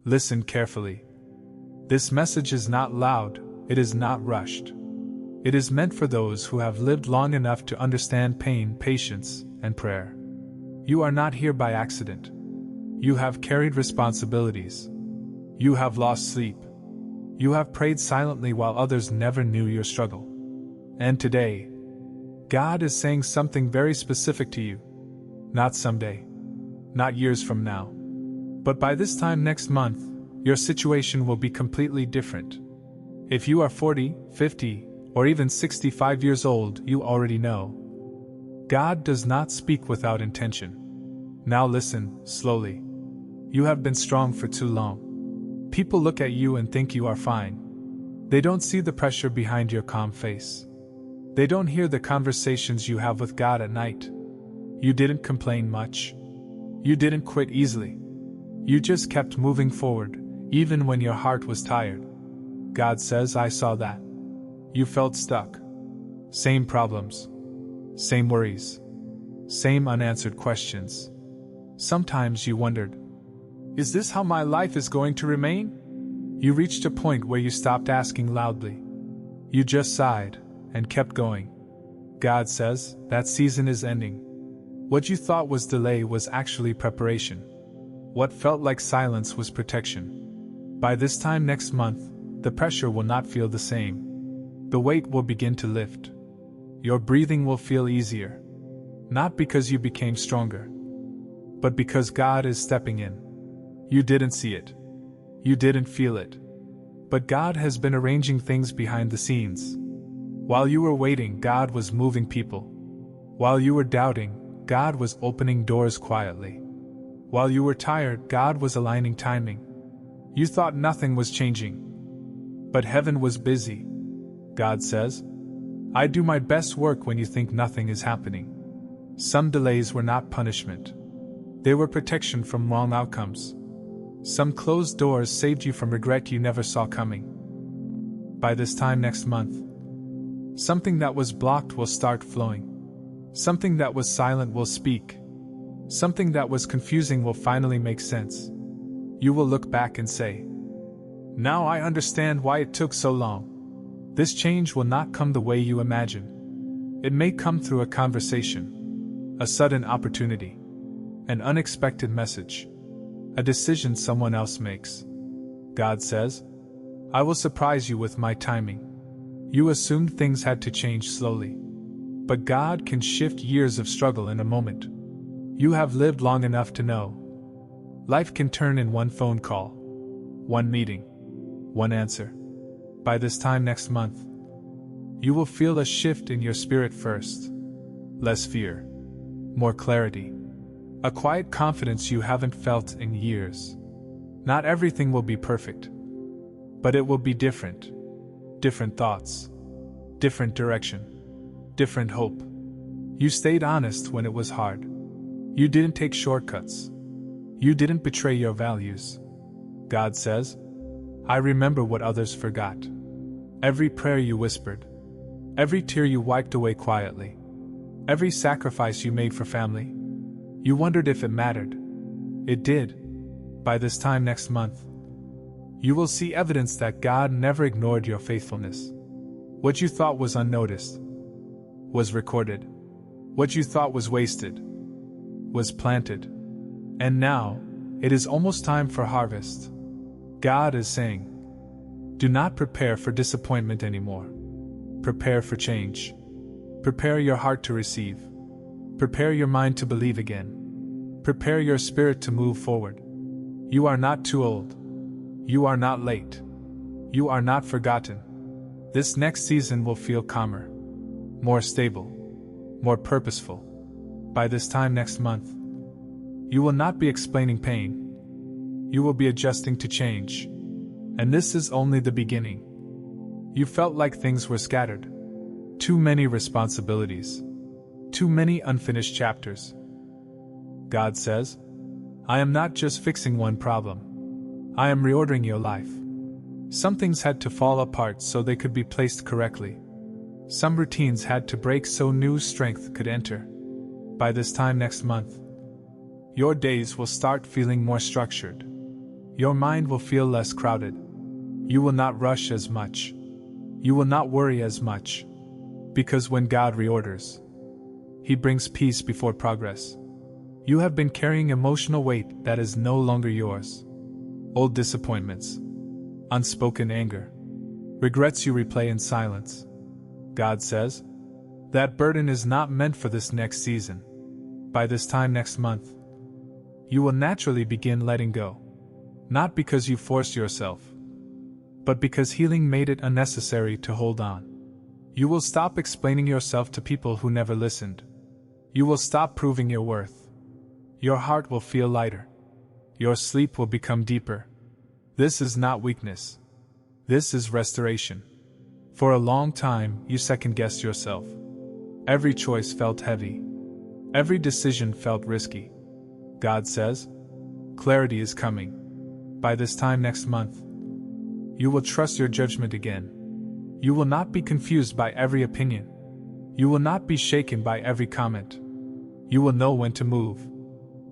Listen carefully. This message is not loud, it is not rushed. It is meant for those who have lived long enough to understand pain, patience, and prayer. You are not here by accident. You have carried responsibilities. You have lost sleep. You have prayed silently while others never knew your struggle. And today, God is saying something very specific to you. Not someday. Not years from now. But by this time next month, your situation will be completely different. If you are 40, 50, or even 65 years old, you already know. God does not speak without intention. Now listen, slowly. You have been strong for too long. People look at you and think you are fine. They don't see the pressure behind your calm face. They don't hear the conversations you have with God at night. You didn't complain much. You didn't quit easily. You just kept moving forward, even when your heart was tired. God says, I saw that. You felt stuck. Same problems. Same worries. Same unanswered questions. Sometimes you wondered, is this how my life is going to remain? You reached a point where you stopped asking loudly. You just sighed and kept going. God says, that season is ending. What you thought was delay was actually preparation. What felt like silence was protection. By this time next month, the pressure will not feel the same. The weight will begin to lift. Your breathing will feel easier. Not because you became stronger, but because God is stepping in. You didn't see it. You didn't feel it. But God has been arranging things behind the scenes. While you were waiting, God was moving people. While you were doubting, God was opening doors quietly. While you were tired, God was aligning timing. You thought nothing was changing. But heaven was busy. God says, I do my best work when you think nothing is happening. Some delays were not punishment. They were protection from wrong outcomes. Some closed doors saved you from regret you never saw coming. By this time next month, something that was blocked will start flowing. Something that was silent will speak. Something that was confusing will finally make sense. You will look back and say, now I understand why it took so long. This change will not come the way you imagine. It may come through a conversation, a sudden opportunity, an unexpected message, a decision someone else makes. God says, I will surprise you with my timing. You assumed things had to change slowly. But God can shift years of struggle in a moment. You have lived long enough to know. Life can turn in one phone call, one meeting, one answer. By this time next month, you will feel a shift in your spirit first. Less fear, more clarity, a quiet confidence you haven't felt in years. Not everything will be perfect, but it will be different. Different thoughts, different direction, different hope. You stayed honest when it was hard. You didn't take shortcuts. You didn't betray your values. God says, I remember what others forgot. Every prayer you whispered. Every tear you wiped away quietly. Every sacrifice you made for family. You wondered if it mattered. It did. By this time next month, you will see evidence that God never ignored your faithfulness. What you thought was unnoticed was recorded. What you thought was wasted was planted. And now, it is almost time for harvest. God is saying, do not prepare for disappointment anymore. Prepare for change. Prepare your heart to receive. Prepare your mind to believe again. Prepare your spirit to move forward. You are not too old. You are not late. You are not forgotten. This next season will feel calmer, more stable, more purposeful. By this time next month, you will not be explaining pain. You will be adjusting to change. And this is only the beginning. You felt like things were scattered. Too many responsibilities. Too many unfinished chapters. God says, I am not just fixing one problem. I am reordering your life. Some things had to fall apart so they could be placed correctly. Some routines had to break so new strength could enter. By this time next month, your days will start feeling more structured. Your mind will feel less crowded. You will not rush as much. You will not worry as much. Because when God reorders, He brings peace before progress. You have been carrying emotional weight that is no longer yours. Old disappointments, unspoken anger, regrets you replay in silence. God says, that burden is not meant for this next season. By this time next month, you will naturally begin letting go. Not because you forced yourself, but because healing made it unnecessary to hold on. You will stop explaining yourself to people who never listened. You will stop proving your worth. Your heart will feel lighter. Your sleep will become deeper. This is not weakness. This is restoration. For a long time, you second-guessed yourself. Every choice felt heavy. Every decision felt risky. God says, clarity is coming. By this time next month, you will trust your judgment again. You will not be confused by every opinion. You will not be shaken by every comment. You will know when to move.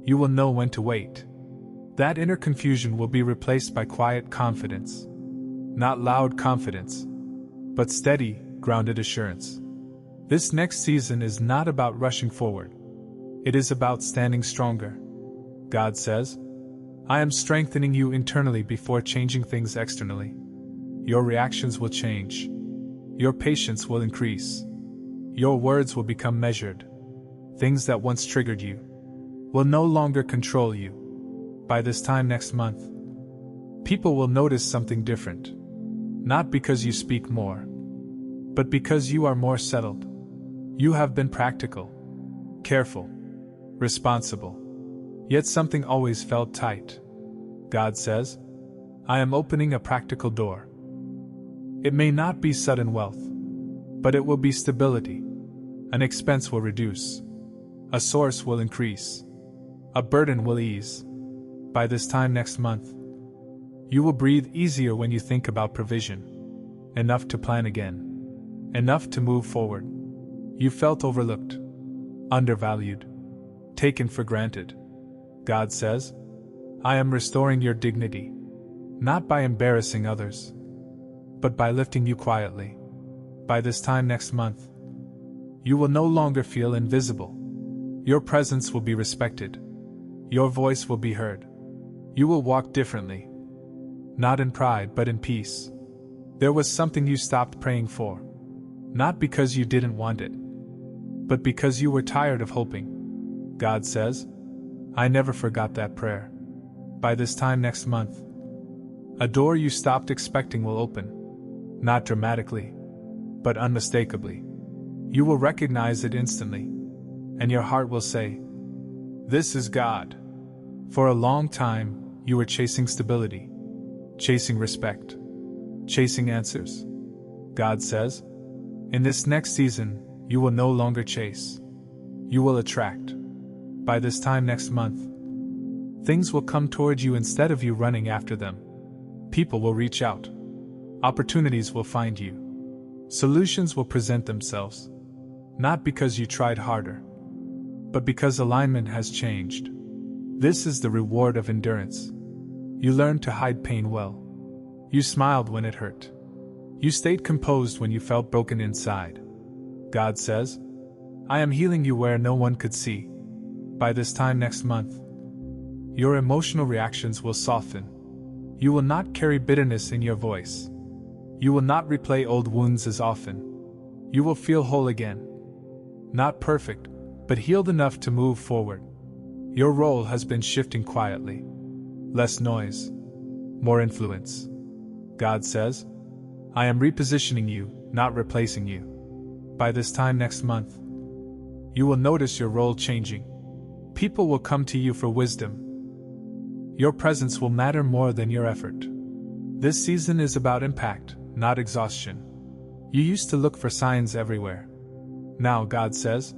You will know when to wait. That inner confusion will be replaced by quiet confidence. Not loud confidence, but steady, grounded assurance. This next season is not about rushing forward. It is about standing stronger. God says, I am strengthening you internally before changing things externally. Your reactions will change. Your patience will increase. Your words will become measured. Things that once triggered you will no longer control you. By this time next month, people will notice something different. Not because you speak more, but because you are more settled. You have been practical, careful, responsible. Yet something always felt tight. God says, I am opening a practical door. It may not be sudden wealth, but it will be stability. An expense will reduce. A source will increase. A burden will ease. By this time next month, you will breathe easier when you think about provision. Enough to plan again. Enough to move forward. You felt overlooked, undervalued, taken for granted. God says, I am restoring your dignity, not by embarrassing others, but by lifting you quietly. By this time next month, you will no longer feel invisible. Your presence will be respected. Your voice will be heard. You will walk differently, not in pride but in peace. There was something you stopped praying for, not because you didn't want it, but because you were tired of hoping. God says, I never forgot that prayer. By this time next month, a door you stopped expecting will open, not dramatically, but unmistakably. You will recognize it instantly, and your heart will say, this is God. For a long time, you were chasing stability, chasing respect, chasing answers. God says, in this next season, you will no longer chase. You will attract. By this time next month, things will come toward you instead of you running after them. People will reach out. Opportunities will find you. Solutions will present themselves. Not because you tried harder, but because alignment has changed. This is the reward of endurance. You learned to hide pain well. You smiled when it hurt. You stayed composed when you felt broken inside. God says, I am healing you where no one could see. By this time next month, your emotional reactions will soften. You will not carry bitterness in your voice. You will not replay old wounds as often. You will feel whole again. Not perfect, but healed enough to move forward. Your role has been shifting quietly. Less noise, more influence. God says, I am repositioning you, not replacing you. By this time next month, you will notice your role changing. People will come to you for wisdom. Your presence will matter more than your effort. This season is about impact, not exhaustion. You used to look for signs everywhere. Now God says,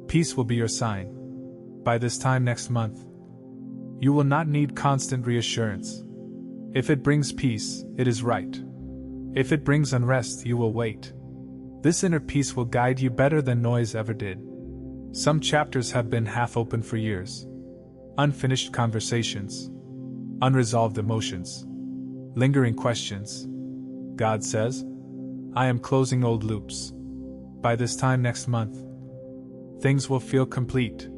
peace will be your sign. By this time next month, you will not need constant reassurance. If it brings peace, it is right. If it brings unrest, you will wait. This inner peace will guide you better than noise ever did. Some chapters have been half open for years. Unfinished conversations. unresolved emotions, lingering questions. God says, I am closing old loops. By this time next month, things will feel complete.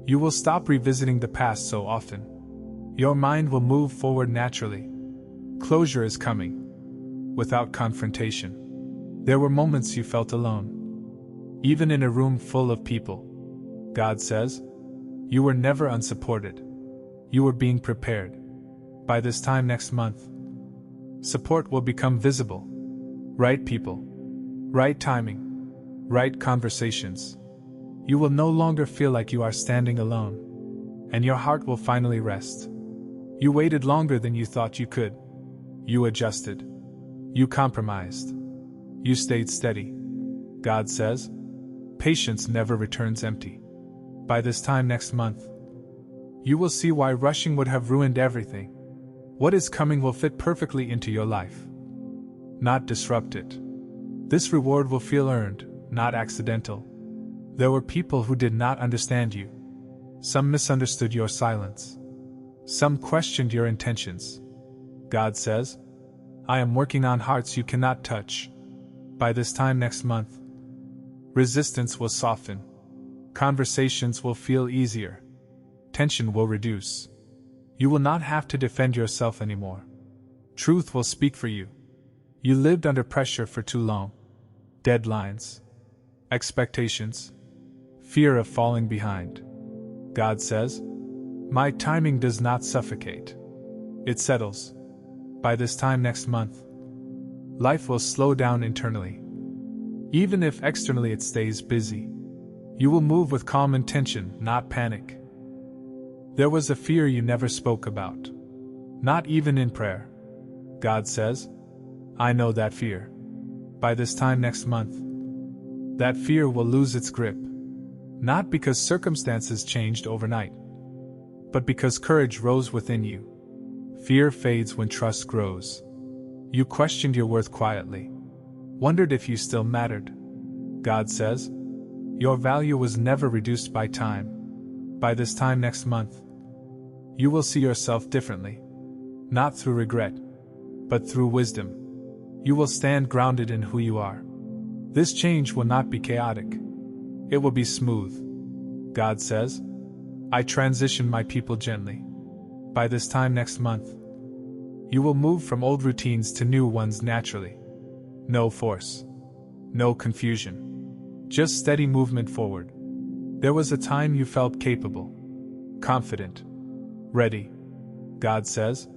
You will stop revisiting the past so often. Your mind will move forward naturally. Closure is coming, without confrontation. There were moments you felt alone, even in a room full of people. God says, you were never unsupported. You were being prepared. By this time next month, support will become visible. Right people, right timing, right conversations. You will no longer feel like you are standing alone, and your heart will finally rest. You waited longer than you thought you could. You adjusted. You compromised. You stayed steady. God says, patience never returns empty. By this time next month, you will see why rushing would have ruined everything. What is coming will fit perfectly into your life, not disrupt it. This reward will feel earned, not accidental. There were people who did not understand you. Some misunderstood your silence. Some questioned your intentions. God says, I am working on hearts you cannot touch. By this time next month, resistance will soften. Conversations will feel easier. Tension will reduce. You will not have to defend yourself anymore. Truth will speak for you. You lived under pressure for too long. Deadlines, expectations, fear of falling behind. God says, my timing does not suffocate. It settles. By this time next month, life will slow down internally. Even if externally it stays busy, you will move with calm intention, not panic. There was a fear you never spoke about, not even in prayer. God says, I know that fear. By this time next month, that fear will lose its grip, not because circumstances changed overnight, but because courage rose within you. Fear fades when trust grows. You questioned your worth quietly, wondered if you still mattered. God says, your value was never reduced by time. By this time next month, you will see yourself differently, not through regret, but through wisdom. You will stand grounded in who you are. This change will not be chaotic. It will be smooth. God says, I transition my people gently. By this time next month, you will move from old routines to new ones naturally. No force. No confusion. Just steady movement forward. There was a time you felt capable, confident, ready. God says,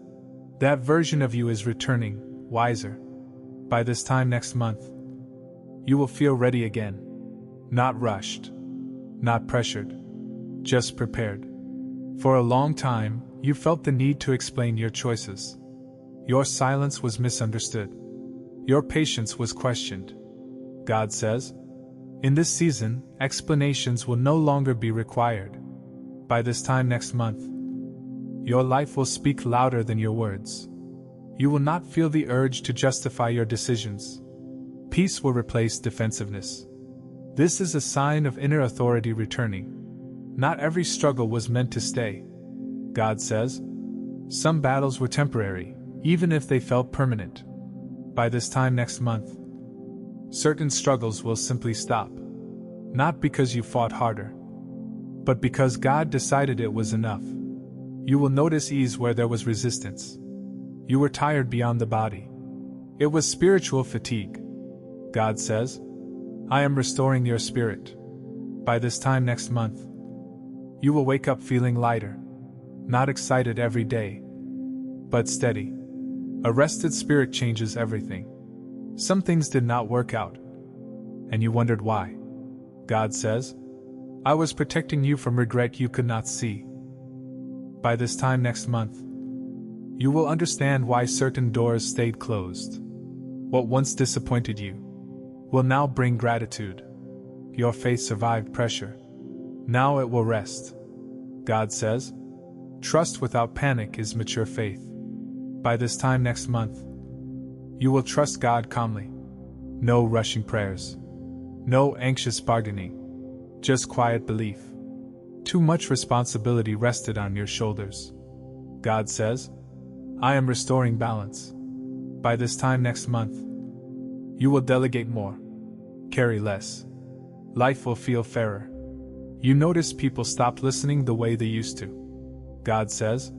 that version of you is returning, wiser. By this time next month, you will feel ready again. Not rushed. Not pressured. Just prepared. For a long time, you felt the need to explain your choices. Your silence was misunderstood. Your patience was questioned. God says, in this season, explanations will no longer be required. By this time next month, your life will speak louder than your words. You will not feel the urge to justify your decisions. Peace will replace defensiveness. This is a sign of inner authority returning. Not every struggle was meant to stay. God says, some battles were temporary, even if they felt permanent. By this time next month, certain struggles will simply stop. Not because you fought harder, but because God decided it was enough. You will notice ease where there was resistance. You were tired beyond the body. It was spiritual fatigue. God says, I am restoring your spirit. By this time next month, you will wake up feeling lighter. Not excited every day, but steady. A rested spirit changes everything. Some things did not work out, and you wondered why. God says, I was protecting you from regret you could not see. By this time next month, you will understand why certain doors stayed closed. What once disappointed you will now bring gratitude. Your faith survived pressure. Now it will rest. God says, trust without panic is mature faith. By this time next month, you will trust God calmly. No rushing prayers. No anxious bargaining. Just quiet belief. Too much responsibility rested on your shoulders. God says, I am restoring balance. By this time next month, you will delegate more, carry less. Life will feel fairer. You notice people stop listening the way they used to. God says,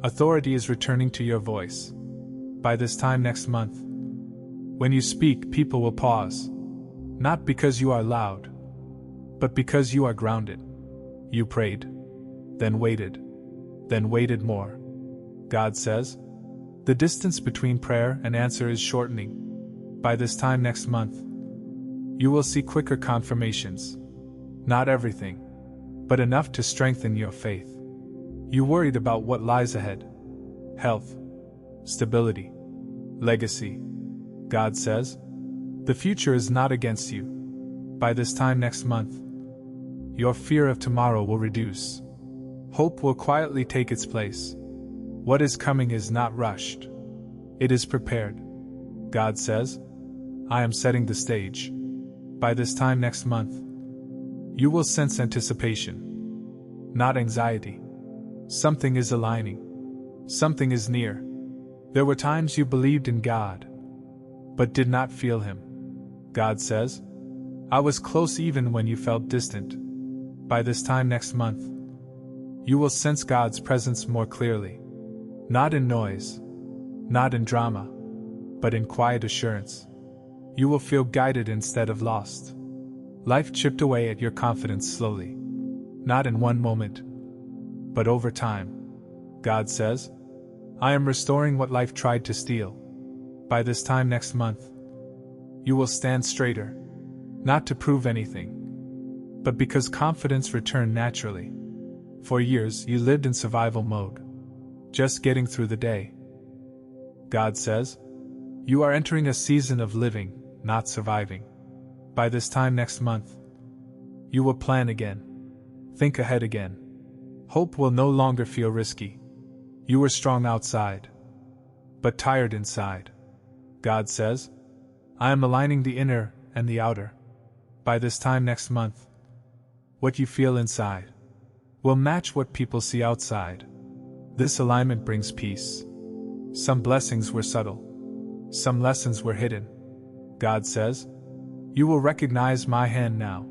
authority is returning to your voice. By this time next month, when you speak, people will pause. Not because you are loud, but because you are grounded. You prayed, then waited more. God says, the distance between prayer and answer is shortening. By this time next month, you will see quicker confirmations. Not everything, but enough to strengthen your faith. You worried about what lies ahead. Health, stability, legacy. God says, the future is not against you. By this time next month, your fear of tomorrow will reduce. Hope will quietly take its place. What is coming is not rushed. It is prepared. God says, I am setting the stage. By this time next month, you will sense anticipation, not anxiety. Something is aligning. Something is near. There were times you believed in God, but did not feel Him. God says, I was close even when you felt distant. By this time next month, you will sense God's presence more clearly. Not in noise, not in drama, but in quiet assurance. You will feel guided instead of lost. Life chipped away at your confidence slowly. Not in one moment, but over time. God says, I am restoring what life tried to steal. By this time next month, you will stand straighter, not to prove anything, but because confidence returned naturally. For years, you lived in survival mode, just getting through the day. God says, you are entering a season of living, not surviving. By this time next month, you will plan again, think ahead again. Hope will no longer feel risky. You were strong outside, but tired inside. God says, I am aligning the inner and the outer. By this time next month, what you feel inside will match what people see outside. This alignment brings peace. Some blessings were subtle. Some lessons were hidden. God says, you will recognize my hand now.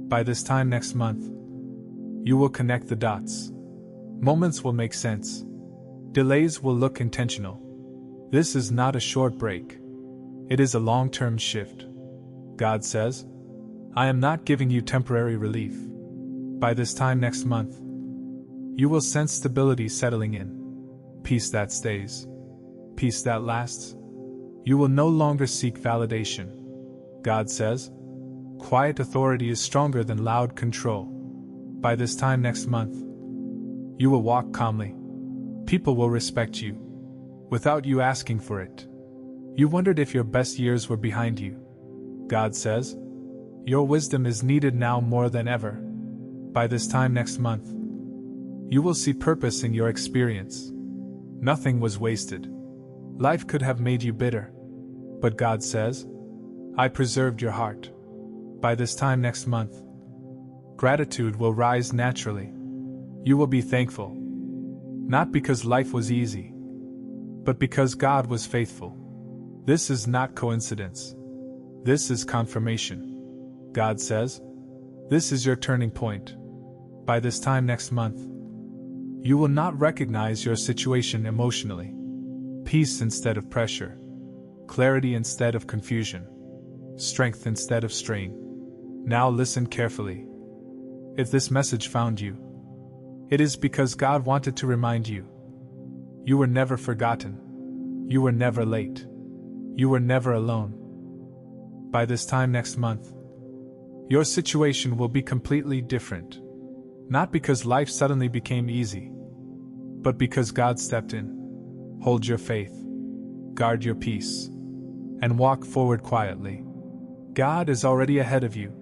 By this time next month, you will connect the dots. Moments will make sense. Delays will look intentional. This is not a short break. It is a long-term shift. God says, I am not giving you temporary relief. By this time next month, you will sense stability settling in. Peace that stays. Peace that lasts. You will no longer seek validation. God says, quiet authority is stronger than loud control. By this time next month, you will walk calmly. People will respect you, without you asking for it. You wondered if your best years were behind you. God says, your wisdom is needed now more than ever. By this time next month, you will see purpose in your experience. Nothing was wasted. Life could have made you bitter, but God says, I preserved your heart. By this time next month, gratitude will rise naturally. You will be thankful, not because life was easy, but because God was faithful. This is not coincidence. This is confirmation. God says, this is your turning point. By this time next month, you will not recognize your situation emotionally. Peace instead of pressure. Clarity instead of confusion. Strength instead of strain. Now listen carefully. If this message found you, it is because God wanted to remind you. You were never forgotten. You were never late. You were never alone. By this time next month, your situation will be completely different. Not because life suddenly became easy, but because God stepped in. Hold your faith, guard your peace, and walk forward quietly. God is already ahead of you.